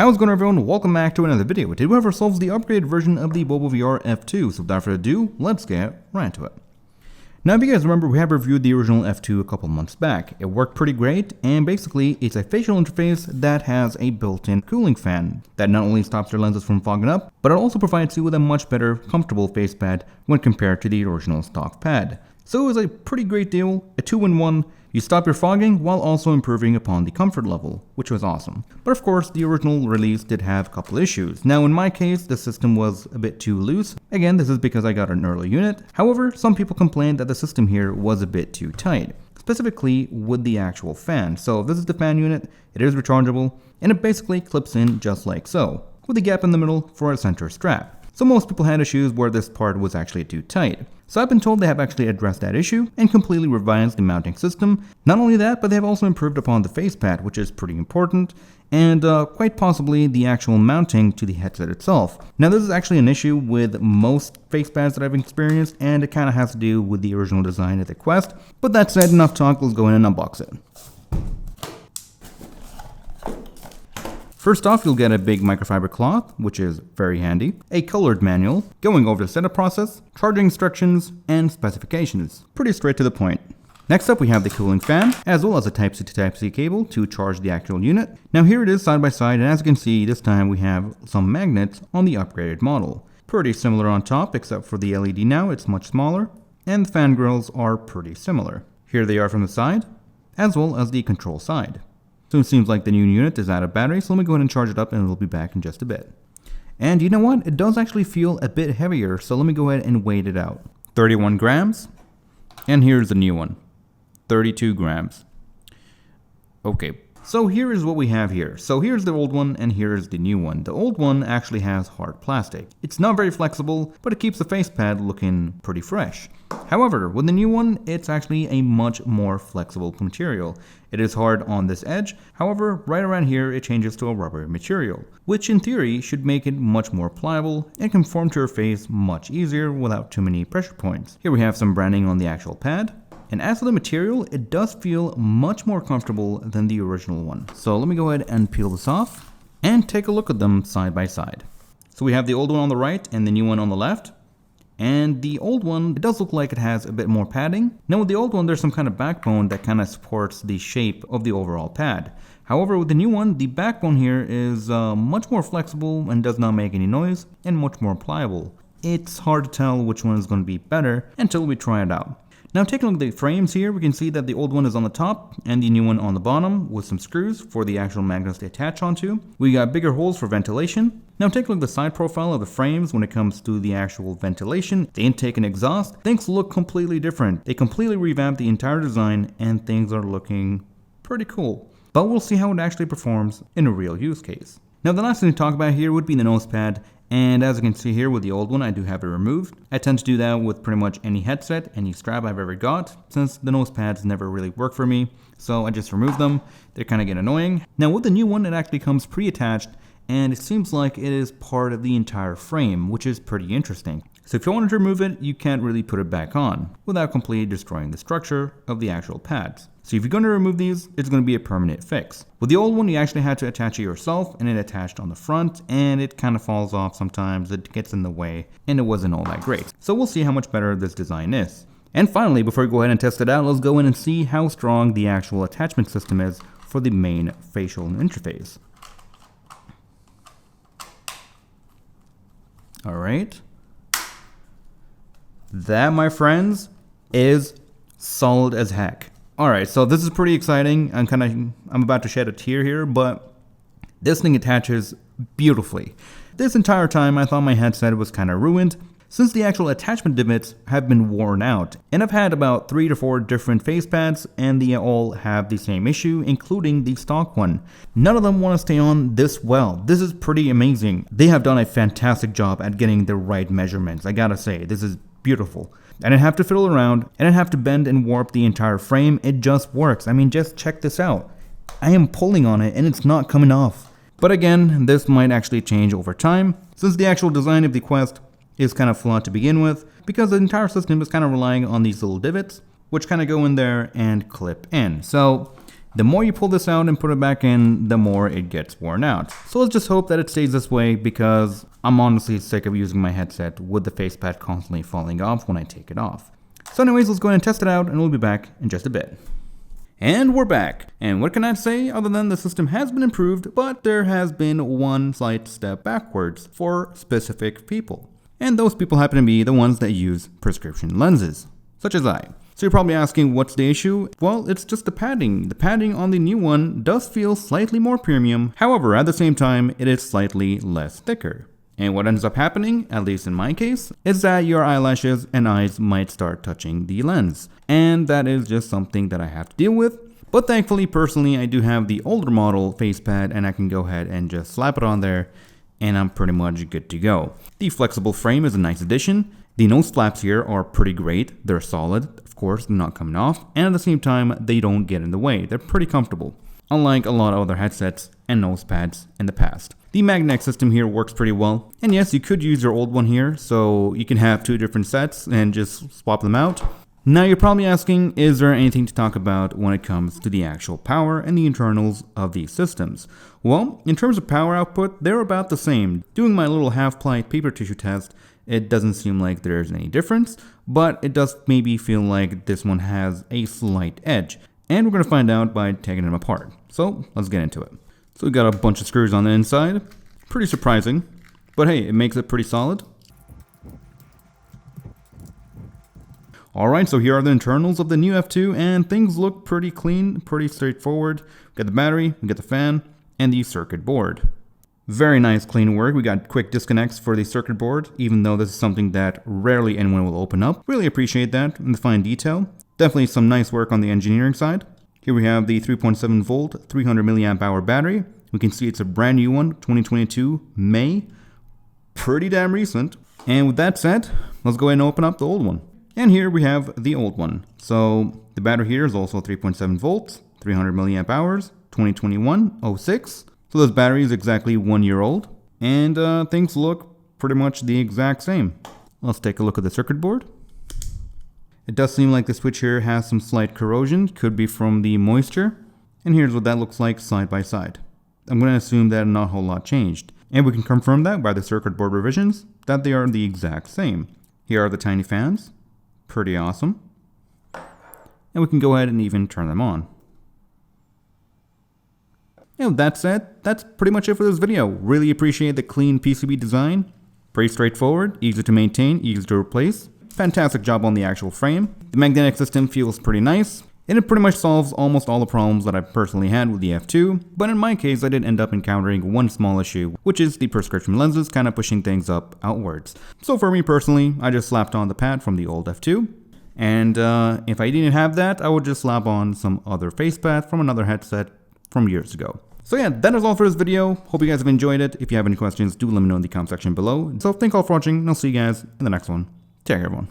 How's it going, everyone? Welcome back to another video. Today, whoever solves the upgraded version of the BOBOVR F2. So without further ado, let's get right into it. Now, if you guys remember, we have reviewed the original F2 a couple months back. It worked pretty great, and basically, it's a facial interface that has a built-in cooling fan that not only stops your lenses from fogging up, but it also provides you with a much better, comfortable face pad when compared to the original stock pad. So it was a pretty great deal, a 2-in-1. You stop your fogging while also improving upon the comfort level, which was awesome. But of course, the original release did have a couple issues. Now in my case, the system was a bit too loose. Again, this is because I got an early unit. However, some people complained that the system here was a bit too tight, specifically with the actual fan. So this is the fan unit, it is rechargeable, and it basically clips in just like so, with a gap in the middle for a center strap. So most people had issues where this part was actually too tight. So I've been told they have actually addressed that issue and completely revised the mounting system. Not only that, but they have also improved upon the face pad, which is pretty important, and quite possibly the actual mounting to the headset itself. Now this is actually an issue with most face pads that I've experienced, and it kind of has to do with the original design of the Quest. But that said, enough talk, let's go in and unbox it. First off, you'll get a big microfiber cloth, which is very handy, a colored manual, going over the setup process, charging instructions, and specifications. Pretty straight to the point. Next up, we have the cooling fan, as well as a Type-C to Type-C cable to charge the actual unit. Now here it is side by side, and as you can see, this time we have some magnets on the upgraded model. Pretty similar on top, except for the LED now, it's much smaller, and the fan grills are pretty similar. Here they are from the side, as well as the control side. So it seems like the new unit is out of battery, so let me go ahead and charge it up and it'll be back in just a bit. And you know what? It does actually feel a bit heavier, so let me go ahead and weigh it out. 31 grams. And here's the new one. 32 grams. Okay, so here is what we have here. So here's the old one and here's the new one. The old one actually has hard plastic. It's not very flexible, but it keeps the face pad looking pretty fresh. However, with the new one, it's actually a much more flexible material. It is hard on this edge, however, right around here it changes to a rubber material, which in theory should make it much more pliable and conform to your face much easier without too many pressure points. Here we have some branding on the actual pad. And as for the material, it does feel much more comfortable than the original one. So let me go ahead and peel this off and take a look at them side by side. So we have the old one on the right and the new one on the left. And the old one, it does look like it has a bit more padding. Now with the old one, there's some kind of backbone that kind of supports the shape of the overall pad. However, with the new one, the backbone here is much more flexible and does not make any noise and much more pliable. It's hard to tell which one is going to be better until we try it out. Now taking a look at the frames here, we can see that the old one is on the top and the new one on the bottom with some screws for the actual magnets to attach onto. We got bigger holes for ventilation. Now take a look at the side profile of the frames when it comes to the actual ventilation, the intake and exhaust. Things look completely different. They completely revamped the entire design and things are looking pretty cool. But we'll see how it actually performs in a real use case. Now the last thing to talk about here would be the nose pad. And as you can see here with the old one, I do have it removed. I tend to do that with pretty much any headset, any strap I've ever got, since the nose pads never really work for me. So I just remove them. They kind of get annoying. Now with the new one, it actually comes pre-attached, and it seems like it is part of the entire frame, which is pretty interesting. So if you wanted to remove it, you can't really put it back on without completely destroying the structure of the actual pads. So if you're going to remove these, it's going to be a permanent fix. With the old one, you actually had to attach it yourself, and it attached on the front, and it kind of falls off sometimes, it gets in the way, and it wasn't all that great. So we'll see how much better this design is. And finally, before we go ahead and test it out, let's go in and see how strong the actual attachment system is for the main facial interface. Alright. That, my friends, is solid as heck. Alright, so this is pretty exciting. I'm about to shed a tear here, but this thing attaches beautifully. This entire time I thought my headset was kind of ruined, since the actual attachment divots have been worn out. And I've had about 3 to 4 different face pads, and they all have the same issue, including the stock one. None of them want to stay on this well. This is pretty amazing. They have done a fantastic job at getting the right measurements. I gotta say, this is beautiful. I didn't have to fiddle around, I didn't have to bend and warp the entire frame, it just works. I mean, just check this out. I am pulling on it and it's not coming off. But again, this might actually change over time, since the actual design of the Quest is kind of flawed to begin with, because the entire system is kind of relying on these little divots, which kind of go in there and clip in. So The more you pull this out and put it back in, the more it gets worn out. So let's just hope that it stays this way, because I'm honestly sick of using my headset with the facepad constantly falling off when I take it off. So anyways, let's go ahead and test it out, and we'll be back in just a bit. And we're back. And what can I say other than the system has been improved, but there has been one slight step backwards for specific people. And those people happen to be the ones that use prescription lenses, such as I. So you're probably asking, what's the issue? Well, it's just the padding. The padding on the new one does feel slightly more premium. However, at the same time, it is slightly less thicker. And what ends up happening, at least in my case, is that your eyelashes and eyes might start touching the lens. And that is just something that I have to deal with. But thankfully, personally, I do have the older model facepad, and I can go ahead and just slap it on there, and I'm pretty much good to go. The flexible frame is a nice addition. The nose flaps here are pretty great. They're solid, of course, they're not coming off, and at the same time, they don't get in the way. They're pretty comfortable, unlike a lot of other headsets and nose pads in the past. The magnetic system here works pretty well, and yes, you could use your old one here, so you can have two different sets and just swap them out. Now you're probably asking, is there anything to talk about when it comes to the actual power and the internals of these systems? Well, in terms of power output, they're about the same. Doing my little half-ply paper tissue test, it doesn't seem like there's any difference, but it does maybe feel like this one has a slight edge. And we're going to find out by taking them apart. So let's get into it. So we got a bunch of screws on the inside. Pretty surprising, but hey, it makes it pretty solid. Alright, so here are the internals of the new F2, and things look pretty clean, pretty straightforward. We got the battery, we got the fan, and the circuit board. Very nice clean work. We got quick disconnects for the circuit board, even though this is something that rarely anyone will open up. Really appreciate that in the fine detail. Definitely some nice work on the engineering side. Here we have the 3.7 volt, 300 milliamp hour battery. We can see it's a brand new one, 2022 May. Pretty damn recent. And with that said, let's go ahead and open up the old one. And here we have the old one. So the battery here is also 3.7 volts, 300 milliamp hours, 2021-06. So this battery is exactly 1 year old, and things look pretty much the exact same. Let's take a look at the circuit board. It does seem like the switch here has some slight corrosion, could be from the moisture. And here's what that looks like side by side. I'm going to assume that not a whole lot changed. And we can confirm that by the circuit board revisions, that they are the exact same. Here are the tiny fans. Pretty awesome. And we can go ahead and even turn them on. And with that said, that's pretty much it for this video. Really appreciate the clean PCB design. Pretty straightforward, easy to maintain, easy to replace. Fantastic job on the actual frame. The magnetic system feels pretty nice, and it pretty much solves almost all the problems that I've personally had with the F2, but in my case I did end up encountering one small issue, which is the prescription lenses kind of pushing things up outwards. So for me personally, I just slapped on the pad from the old F2, and if I didn't have that, I would just slap on some other facepad from another headset from years ago. So yeah, that is all for this video. Hope you guys have enjoyed it. If you have any questions, do let me know in the comment section below. So thank you all for watching, and I'll see you guys in the next one. Take care, everyone.